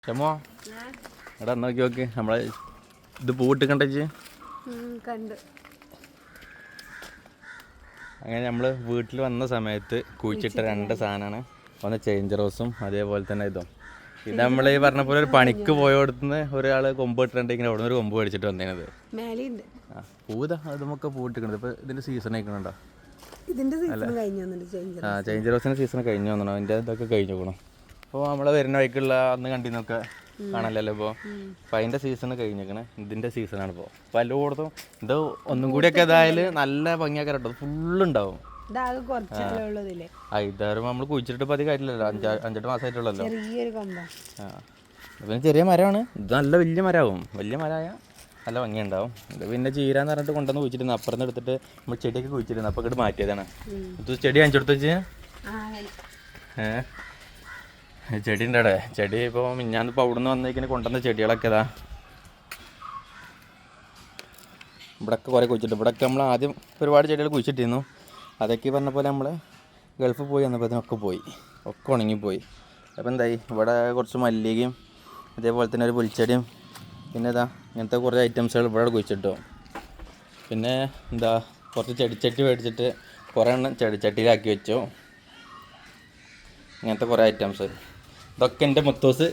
ക്ഷമോ എടാ നോക്കി നോക്ക് നമ്മളെ ഇത് പൂവിട്ട് കണ്ടേ കണ്ടു. അങ്ങനെ നമ്മൾ വീട്ടിൽ വന്ന സമയത്ത് കുഴിച്ചിട്ട രണ്ട് സാധനമാണ്. ഒന്ന് ചേഞ്ച് റോസും അതേപോലെ തന്നെ ഇതും. ഇത് നമ്മൾ ഈ പറഞ്ഞ പോലെ ഒരു പണിക്ക് പോയോടുത്തുനിന്ന് ഒരാൾ കൊമ്പ് ഇട്ടിട്ടുണ്ടെങ്കിൽ അവിടെ നിന്ന് ഒരു കൊമ്പ് മേടിച്ചിട്ട് വന്നേനത്. ആ പൂതാ അത് നമുക്ക് പൂവിട്ടിക്കണത്. ഇപ്പോൾ ഇതിൻ്റെ സീസൺ ആയിക്കണുണ്ടോ? ചേഞ്ച് റോസിൻ്റെ സീസൺ കഴിഞ്ഞു വന്നോ? അതിൻ്റെ ഇതൊക്കെ കഴിഞ്ഞു പോകണം. അപ്പോൾ നമ്മളെ വരുന്ന വഴിക്കുള്ള അന്ന് കണ്ടിന്നൊക്കെ കാണല്ലോ. ഇപ്പോൾ അപ്പം അതിൻ്റെ സീസൺ കഴിഞ്ഞേക്കണേ. ഇതിൻ്റെ സീസണാണ് ഇപ്പോൾ. അപ്പോൾ എല്ലായിടത്തും ഇത് ഒന്നും കൂടിയൊക്കെ ഇതായാലും നല്ല ഭംഗിയൊക്കെ കേട്ടോ, ഫുള്ളുണ്ടാവും. ഇതാരും നമ്മൾ കുഴിച്ചിട്ട് ഇപ്പോൾ അധികം കാര്യമില്ലല്ലോ, 5-8 മാസമായിട്ടുള്ളല്ലോ. ആ പിന്നെ ചെറിയ മരമാണ് ഇത്, നല്ല വലിയ മരമാവും. വലിയ മരമായ നല്ല ഭംഗിയുണ്ടാവും. ഇത് പിന്നെ ചീരാന്ന് പറഞ്ഞിട്ട് കൊണ്ടുവന്ന് കുഴിച്ചിരുന്നു. അപ്പുറത്ത് എടുത്തിട്ട് നമ്മൾ ചെടിയൊക്കെ കുഴിച്ചിരുന്നു. അപ്പോൾ ഇങ്ങോട്ട് മാറ്റിയതാണ്. ഇത് ചെടി കാണിച്ചെടുത്ത് വെച്ച് ചെടി ഉണ്ട് അവിടെ. ചെടി ഇപ്പോൾ ഞാനിപ്പോൾ അവിടെ നിന്ന് വന്നേക്കിന് കൊണ്ടുവന്ന ചെടികളൊക്കെ ഇതാ ഇവിടെയൊക്കെ കുറേ കുഴിച്ചിട്ട്. ഇവിടെയൊക്കെ നമ്മൾ ആദ്യം ഒരുപാട് ചെടികൾ കുഴിച്ചിട്ടിരുന്നു. അതൊക്കെ പറഞ്ഞ പോലെ നമ്മൾ ഗൾഫിൽ പോയി വന്നപ്പോഴത്തേനൊക്കെ പോയി, ഒക്കെ ഉണങ്ങിപ്പോയി. അപ്പോൾ എന്തായി, ഇവിടെ കുറച്ച് മല്ലികയും അതേപോലെ തന്നെ ഒരു പുൽച്ചെടിയും പിന്നെ ഇതാ ഇങ്ങനത്തെ കുറേ ഐറ്റംസുകൾ ഇവിടെ കുഴിച്ചിട്ടു. പിന്നെ എന്താ കുറച്ച് ചെടിച്ചട്ടി മേടിച്ചിട്ട് കുറേ എണ്ണം ചെടിച്ചട്ടിയിലാക്കി വെച്ചു. ഇങ്ങനത്തെ കുറേ ഐറ്റംസ് ഇതൊക്കെ എൻ്റെ മുത്തൂസ്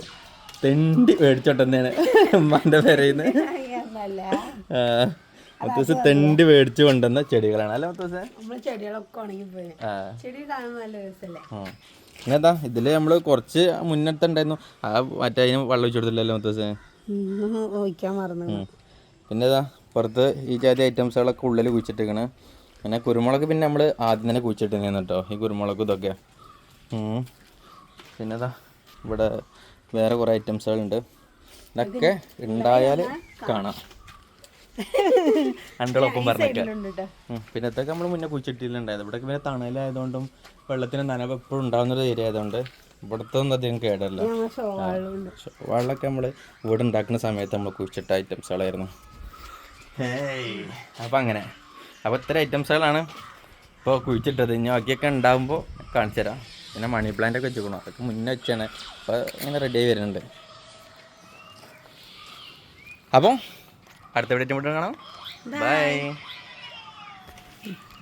തെണ്ടി മേടിച്ചോട്ടെന്നാണ് ഉമ്മാൻ്റെ പേരേന്ന്. മുത്തൂസ് തെണ്ടി മേടിച്ചു കൊണ്ടുവന്ന ചെടികളാണ് അല്ലേ മുത്തൂസ്? ഇങ്ങനെന്താ ഇതില് നമ്മള് കുറച്ച് മുന്നത്തുണ്ടായിരുന്നു. ആ മറ്റേ അതിന് വെള്ളം ഒഴിച്ചു കൊടുത്തില്ലല്ലോ മുത്തൂസ്? പിന്നെ ഇതാ പുറത്ത് ഈ ജാതി ഐറ്റംസുകളൊക്കെ ഉള്ളിൽ കുഴിച്ചിട്ടിരിക്കണ്. പിന്നെ കുരുമുളക് പിന്നെ നമ്മൾ ആദ്യം തന്നെ കുഴിച്ചിട്ടിരുന്നു കേട്ടോ, ഈ കുരുമുളക് ഇതൊക്കെ. പിന്നെ ഇതാ ഇവിടെ വേറെ കുറേ ഐറ്റംസുകളുണ്ട്. ഇതൊക്കെ ഉണ്ടായാൽ കാണാം രണ്ടോളൊപ്പം പറഞ്ഞൊക്കെ. പിന്നെ ഇതൊക്കെ നമ്മൾ മുന്നേ കുഴിച്ചിട്ടില്ലുണ്ടായത്. ഇവിടെ പിന്നെ തണലായതുകൊണ്ടും വെള്ളത്തിന് നനവ് എപ്പോഴും ഉണ്ടാകുന്നൊരു ഏരിയ ആയതുകൊണ്ട് ഇവിടുത്തെ ഒന്നും അധികം കേടല്ല. വെള്ളമൊക്കെ നമ്മൾ വീട് ഉണ്ടാക്കുന്ന സമയത്ത് നമ്മൾ കുഴിച്ചിട്ട ഐറ്റംസുകളായിരുന്നു. അപ്പം അങ്ങനെ അപ്പോൾ ഇത്ര ഐറ്റംസുകളാണ് ഇപ്പോൾ കുഴിച്ചിട്ടത്. ഇനി ബാക്കിയൊക്കെ ഉണ്ടാകുമ്പോൾ കാണിച്ചു തരാം. പിന്നെ മണി പ്ലാന്റ് ഒക്കെ വെച്ചിരിക്കണം, അതൊക്കെ മുന്നേ വെച്ചാണ്. അപ്പോൾ ഇങ്ങനെ റെഡി ആയി വരുന്നുണ്ട്. അപ്പം അടുത്ത വീഡിയോ കാണാം. ബൈ.